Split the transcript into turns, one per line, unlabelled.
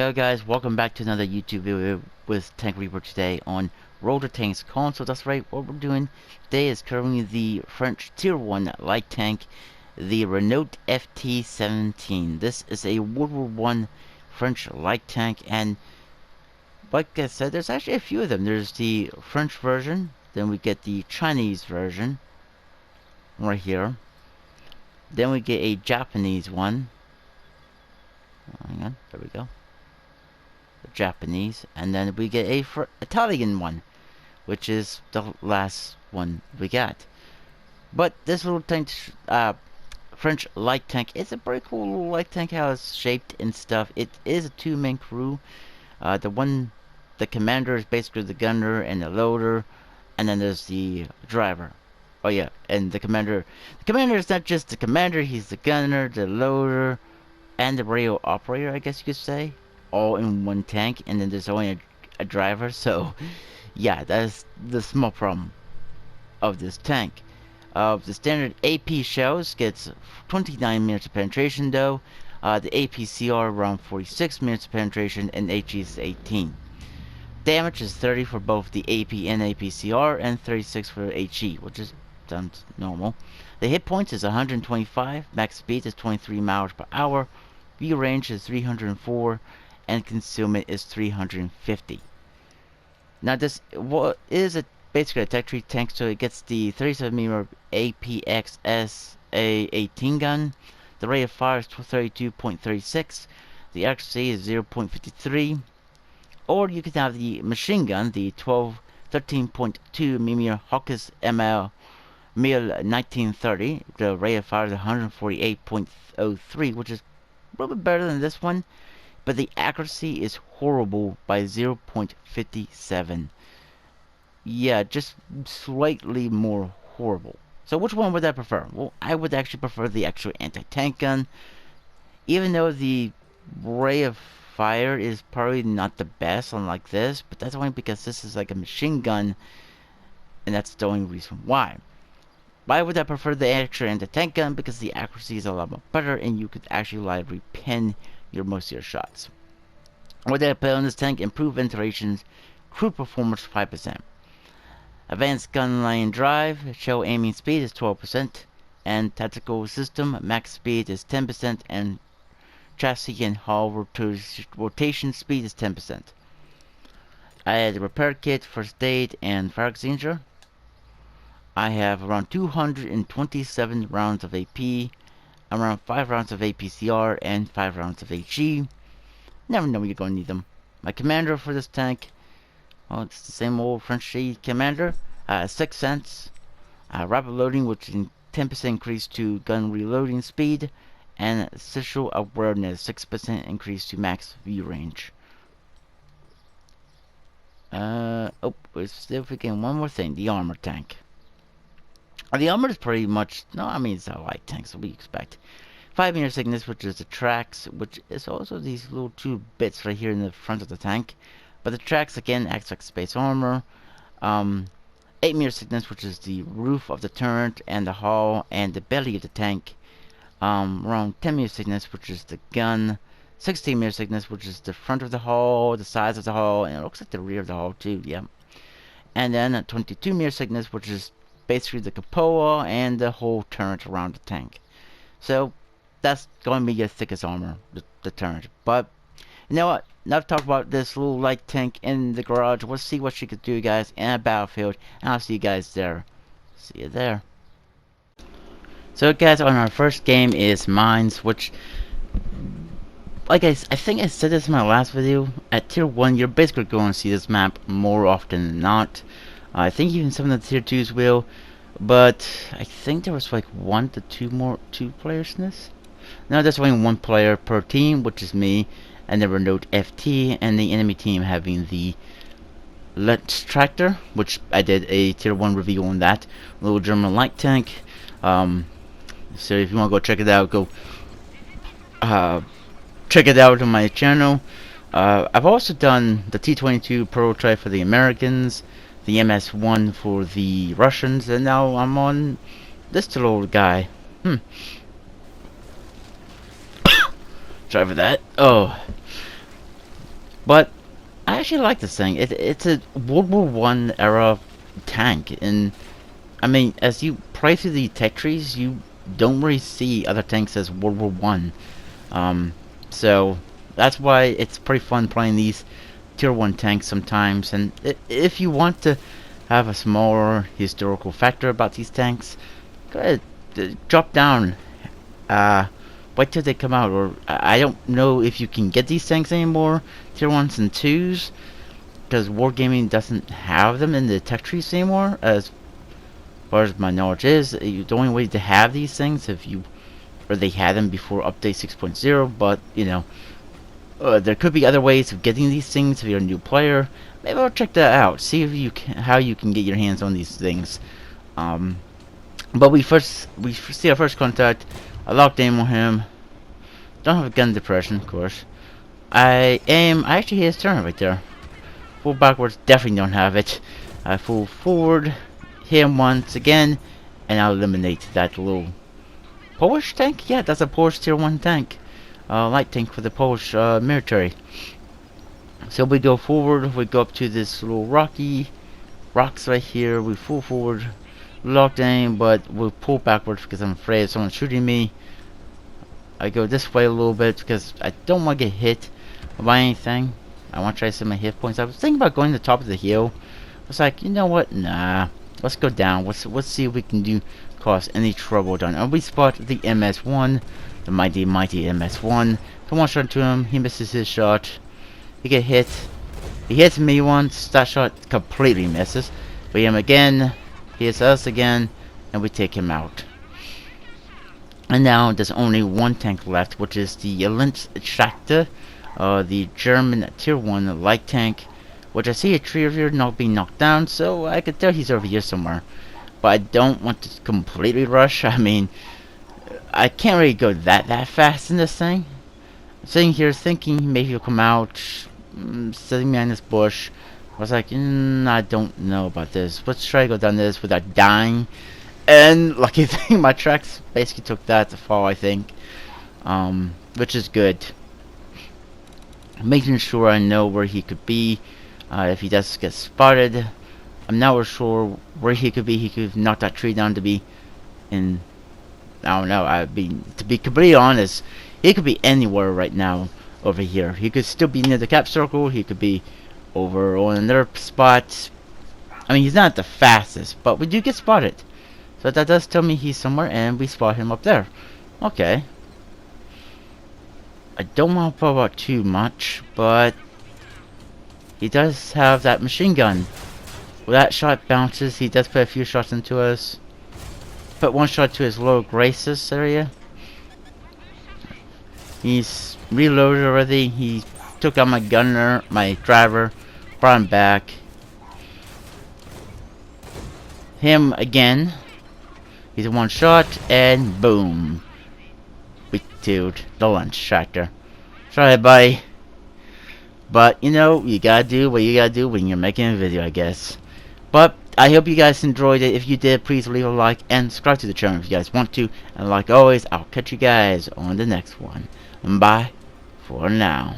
Hello guys, welcome back to another YouTube video with Tank Reaper today on Roller Tanks console. That's right, what we're doing today is covering the French Tier 1 light tank, the Renault FT-17. This is a World War I French light tank, and like I said, there's actually a few of them. There's the French version, then we get the Chinese version, right here. Then we get a Japanese one. Hang on, there we go. Japanese, and then we get a Italian one, which is the last one we got. But this little tank, French light tank, it's a pretty cool little light tank, how it's shaped and stuff. It is a two-man crew. The commander is basically the gunner and the loader, and then there's the driver. Oh yeah, and the commander is not just the commander, he's the gunner, the loader, and the radio operator, I guess you could say, all in one tank. And then there's only a driver. So yeah, that's the small problem of this tank. The standard AP shells gets 29 minutes of penetration though. The APCR around 46 minutes of penetration, and HE is 18. Damage is 30 for both the AP and APCR, and 36 for HE, which is sounds normal. The hit points is 125, max speed is 23 miles per hour, view range is 304, and concealment is 350. Now this is basically a tech tree tank, so it gets the 37mm APXS A18 gun. The rate of fire is 32.36. The accuracy is 0.53. Or you could have the machine gun, the 13.2mm Hawkes ML 1930. The rate of fire is 148.03, which is a little bit better than this one, but the accuracy is horrible by 0.57. Yeah, just slightly more horrible. So which one would I prefer? Well, I would actually prefer the actual anti-tank gun, even though the rate of fire is probably not the best unlike this, but that's only because this is like a machine gun, and that's the only reason why. Why would I prefer the actual anti-tank gun? Because the accuracy is a lot more better, and you could actually reliably pin most of your shots. What did I put on this tank? Improved ventilation, crew performance 5%. Advanced gun line drive, shell aiming speed is 12%, and tactical system max speed is 10%, and chassis and hull rotation speed is 10%. I had a repair kit, first aid, and fire extinguisher. I have around 227 rounds of AP, around 5 rounds of APCR, and 5 rounds of HE. Never know when you're going to need them. My commander for this tank, well, it's the same old French commander. 6 cents. Rapid loading, which is 10% increase to gun reloading speed, and social awareness, 6% increase to max view range. We're still forgetting one more thing, the armor tank. The armor is pretty much, no, I mean, it's a light tank, so we expect 5-meter thickness, which is the tracks, which is also these little 2 bits right here in the front of the tank. But the tracks again acts like space armor. 8-meter thickness, which is the roof of the turret and the hull and the belly of the tank. Around 10-meter thickness, which is the gun. 16-meter thickness, which is the front of the hull, the sides of the hull, and it looks like the rear of the hull too. Yeah. And then 22-meter thickness, which is basically the cupola and the whole turret around the tank. So that's going to be your thickest armor, the turret. But you know what? Now to talk about this little light tank in the garage. Let's see what she could do, guys, in a battlefield. And I'll see you guys there. See you there. So guys, on our first game is Mines, which, like I think I said this in my last video, at Tier 1 you're basically going to see this map more often than not. I think even some of the Tier 2s will, but I think there was like 1 to 2 players in this. No, there's only 1 player per team, which is me, and the Renault FT, and the enemy team having the Untitled Chapter, which I did a Tier 1 review on that little German light tank. So if you want to go check it out, go check it out on my channel. I've also done the T-22 prototype for the Americans, the MS-1 for the Russians, and now I'm on this little old guy. Sorry for that. Oh, But I actually like this thing. It's a World War One era tank, and I mean, as you play through the tech trees, you don't really see other tanks as World War One. So that's why it's pretty fun playing these Tier 1 tanks sometimes. And if you want to have a smaller historical factor about these tanks, go ahead, drop down. Uh, Wait till they come out. Or I don't know if you can get these tanks anymore, Tier 1s and 2s, because Wargaming doesn't have them in the tech trees anymore, as far as my knowledge is. The only way to have these things if you, or they had them before update 6.0, but you know, there could be other ways of getting these things if you're a new player. Maybe I'll check that out. See if you can, how you can get your hands on these things. But we see our first contact. I locked aim on him. Don't have a gun depression, of course. I actually hit his turn right there. Full backwards, definitely don't have it. I full forward, hit him once again, and I'll eliminate that little Polish tank? Yeah, that's a Polish Tier 1 tank. Light tank for the Polish military. So we go forward, we go up to this little rocks right here, we full forward, locked aim, but we'll pull backwards because I'm afraid of someone shooting me. I go this way a little bit because I don't want to get hit by anything. I want to try to see my hit points. I was thinking about going to the top of the hill. I was like, you know what? Nah. Let's go down. Let's see if we can cause any trouble down. And we spot the MS-1, the mighty MS-1. Come on, shot to him. He misses his shot. He get hit. He hits me once. That shot completely misses. We hit him again. He hits us again, and we take him out. And now there's only one tank left, which is the Untitled Chapter, the German Tier 1 light tank, which I see a tree over here not being knocked down, so I could tell he's over here somewhere. But I don't want to completely rush. I mean, I can't really go that fast in this thing. I'm sitting here thinking maybe he'll come out, sitting behind this bush. I was like, I don't know about this. Let's try to go down this without dying. And lucky thing, my tracks basically took that to fall, I think. Which is good. Making sure I know where he could be. If he does get spotted, I'm not sure where he could be. He could knock that tree down to be in, I don't know, to be completely honest, he could be anywhere right now over here. He could still be near the cap circle. He could be over on another spot. I mean, he's not the fastest, but we do get spotted. So that does tell me he's somewhere, and we spot him up there. Okay. I don't want to put about too much, but he does have that machine gun. Well, that shot bounces. He does put a few shots into us. Put one shot to his low graces area. He's reloaded already. He took out my gunner, my driver, brought him back. Him again. He's a one shot, and boom. We killed the lunch tractor. Sorry, buddy. But, you know, you gotta do what you gotta do when you're making a video, I guess. But, I hope you guys enjoyed it. If you did, please leave a like and subscribe to the channel if you guys want to. And like always, I'll catch you guys on the next one. Bye for now.